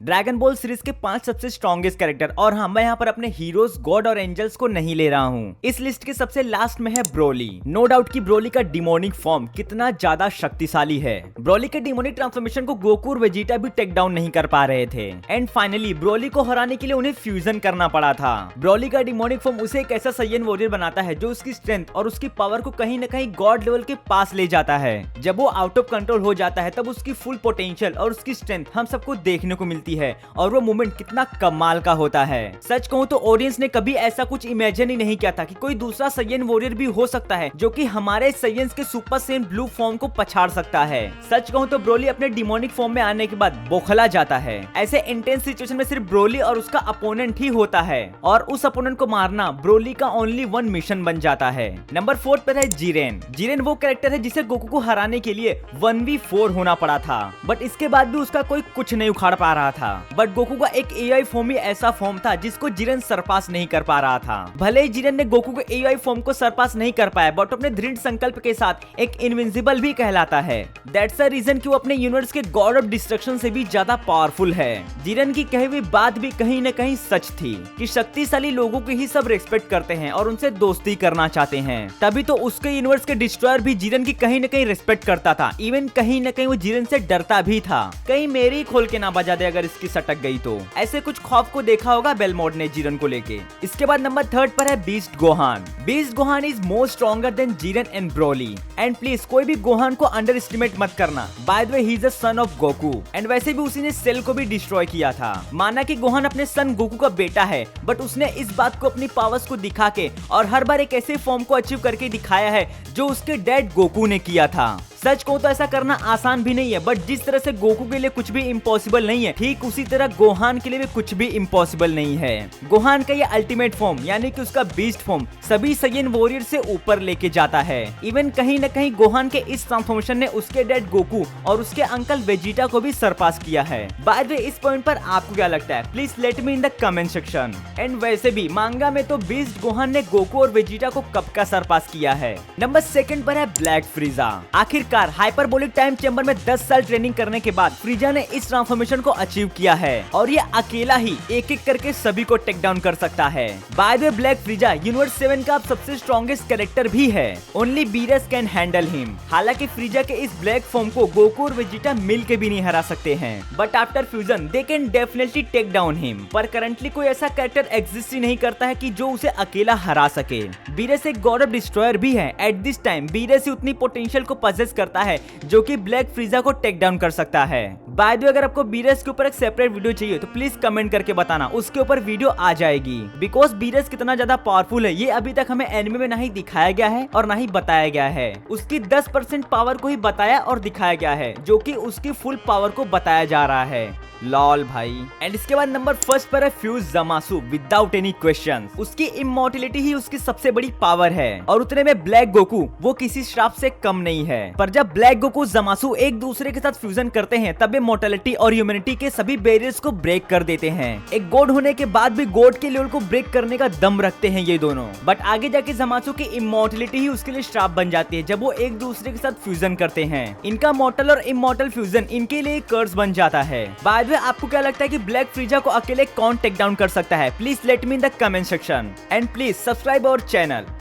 Dragon ball series के 5 सबसे strongest character. और हाँ, मैं यहाँ पर अपने हीरोज, गॉड और एंजल्स को नहीं ले रहा हूँ। इस लिस्ट के सबसे लास्ट में है ब्रोली। नो डाउट कि ब्रोली का डिमोनिक फॉर्म कितना ज्यादा शक्तिशाली है। ब्रोली के डिमोनिक ट्रांसफॉर्मेशन को गोकू और वेजिटा भी टेक डाउन नहीं कर पा रहे थे। एंड फाइनली ब्रोली को हराने के लिए उन्हें फ्यूजन करना पड़ा था। ब्रोली का डिमोनिक फॉर्म उसे एक ऐसा साइयन वॉरियर बनाता है जो उसकी स्ट्रेंथ और उसकी पावर को कहीं न कहीं गॉड लेवल के पास ले जाता है। जब वो आउट ऑफ कंट्रोल हो जाता है तब उसकी फुल पोटेंशियल और उसकी स्ट्रेंथ हम सबको देखने को मिलती है और वो मोमेंट कितना कमाल का होता है। सच कहूं तो ऑडियंस ने कभी ऐसा कुछ इमेजिन ही नहीं किया था कि कोई दूसरा साइयन वॉरियर भी हो सकता है जो कि हमारे साइयंस के सुपर सेन ब्लू फॉर्म को पछाड़ सकता है। सच कहूं तो ब्रोली अपने डिमोनिक फॉर्म में आने के बाद बौखला जाता है। ऐसे इंटेंस सिचुएशन में सिर्फ ब्रोली और उसका अपोनेंट ही होता है और उस अपोनेंट को मारना ब्रोली का ओनली वन मिशन बन जाता है। नंबर 4 पर है जीरेन। जीरेन वो कैरेक्टर है जिसे गोकू को हराने के लिए 1v4 होना पड़ा था, बट इसके बाद भी उसका कोई कुछ नहीं उखाड़ पा रहा था। बट गोकू का एक एआई फॉर्म ही ऐसा फॉर्म था जिसको जीरेन सरपास नहीं कर पा रहा था। भले ही जीरेन ने गोकू के एआई फॉर्म को सरपास नहीं कर पाया, बट अपने दृढ़ संकल्प के साथ एक इनविंसिबल भी कहलाता है। दैट्स द रीजन कि वो अपने यूनिवर्स के गॉड ऑफ डिस्ट्रक्शन से भी ज्यादा पावरफुल है। जीरेन की कही हुई बात भी कहीं न कहीं सच थी कि शक्तिशाली लोगों की ही सब रेस्पेक्ट करते हैं और उनसे दोस्ती करना चाहते हैं। तभी तो उसके यूनिवर्स के डिस्ट्रॉयर भी जीरेन की कहीं न कहीं रिस्पेक्ट करता था। इवन कहीं न कहीं वो जीरेन से डरता भी था, कहीं मेरी खोल के ना बजा दे अगर इसकी सटक गई तो। ऐसे कुछ खौफ को देखा होगा बेलमोड ने जीरेन को लेके। इसके बाद नंबर 3 पर है beast Gohan. Beast Gohan is more stronger than जीरेन and Broly. And please कोई भी गोहान को अंडर एस्टिमेट मत करना। Bye the way he is a son of Goku and वैसे भी उसी ने सेल को भी डिस्ट्रॉय किया था। माना कि गोहान अपने सन गोकू का बेटा है, बट उसने इस बात को अपनी पावर्स को दिखा के और हर बार एक ऐसे फॉर्म को अचीव करके दिखाया है जो उसके डैड गोकू ने किया था। सच कहूं तो ऐसा करना आसान भी नहीं है, बट जिस तरह से गोकू के लिए कुछ भी इम्पॉसिबल नहीं है, ठीक उसी तरह गोहान के लिए भी कुछ भी इम्पॉसिबल नहीं है। गोहान का ये अल्टीमेट फॉर्म यानी कि उसका बीस्ट फॉर्म सभी साइयन वॉरियर से ऊपर लेके जाता है। इवन कहीं न कहीं गोहान के इस ट्रांसफॉर्मेशन ने उसके डैड गोकू और उसके अंकल वेजिटा को भी सरपास किया है। बाय द वे इस पॉइंट पर आपको क्या लगता है, please let me in the comment section. And वैसे भी मांगा में तो बीस्ट गोहान ने गोकू और वेजिटा को कब का सरपास किया है। नंबर 2 पर है ब्लैक फ्रीजा। आखिरकार हाइपरबोलिक टाइम चेंबर में 10 साल ट्रेनिंग करने के बाद फ्रीजा ने इस ट्रांसफॉर्मेशन को अचीव किया है और ये अकेला ही एक एक करके सभी को टेक डाउन कर सकता है। By the way black Frieza universe 7 का सबसे स्ट्रॉन्गेस्ट कैरेक्टर भी है। Only Beerus can handle him. हालांकि फ्रीजा के इस ब्लैक फॉर्म को गोकू और वेजिटा मिल के भी नहीं हरा सकते हैं, but after fusion they can definitely take down him. पर करंटली कोई ऐसा कैरेक्टर एग्जिस्ट ही नहीं करता है कि जो उसे अकेला हरा सके। बीरस एक गॉड ऑफ डिस्ट्रॉयर भी है। एट दिस टाइम बीरस ही उतनी पोटेंशियल को पजेस करता है जो कि ब्लैक फ्रीजा को टेक डाउन कर सकता है। बाय द वे अगर आपको बीरस के ऊपर एक सेपरेट वीडियो चाहिए तो प्लीज कमेंट करके बताना, उसके ऊपर वीडियो आ जाएगी। बिकॉज बीरस कितना ज्यादा पावरफुल है ये अभी तक हमें एनिमे में नहीं दिखाया गया है और ना ही बताया गया है। उसकी 10% पावर को ही बताया और दिखाया गया है, जो कि उसकी फुल पावर को बताया जा रहा है। लॉल भाई। एंड इसके बाद नंबर 1 पर है फ्यूज जमासु विदाउट एनी क्वेश्चन। उसकी इमॉर्टिलिटी ही उसकी सबसे बड़ी पावर है और उतने में ब्लैक गोकू वो किसी श्राप से कम नहीं है। पर जब ब्लैक गोकू जमासु एक दूसरे के साथ फ्यूजन करते हैं तब इमॉर्टलिटी और ह्यूमैनिटी के सभी बैरियर्स को ब्रेक कर देते हैं। एक गॉड होने के बाद भी गॉड के लेवल को ब्रेक करने का दम रखते हैं ये दोनों। बट आगे जाके जमासु की इमॉर्टलिटी ही उसके लिए श्राप बन जाती है जब वो एक दूसरे के साथ फ्यूजन करते हैं। इनका मॉर्टल और इमॉर्टल फ्यूजन इनके लिए कर्स बन जाता है। बाय द वे आपको क्या लगता है कि ब्लैक फ्रीजा को अकेले कौन टेक डाउन कर सकता है? Please let me in the comment section and please subscribe our channel.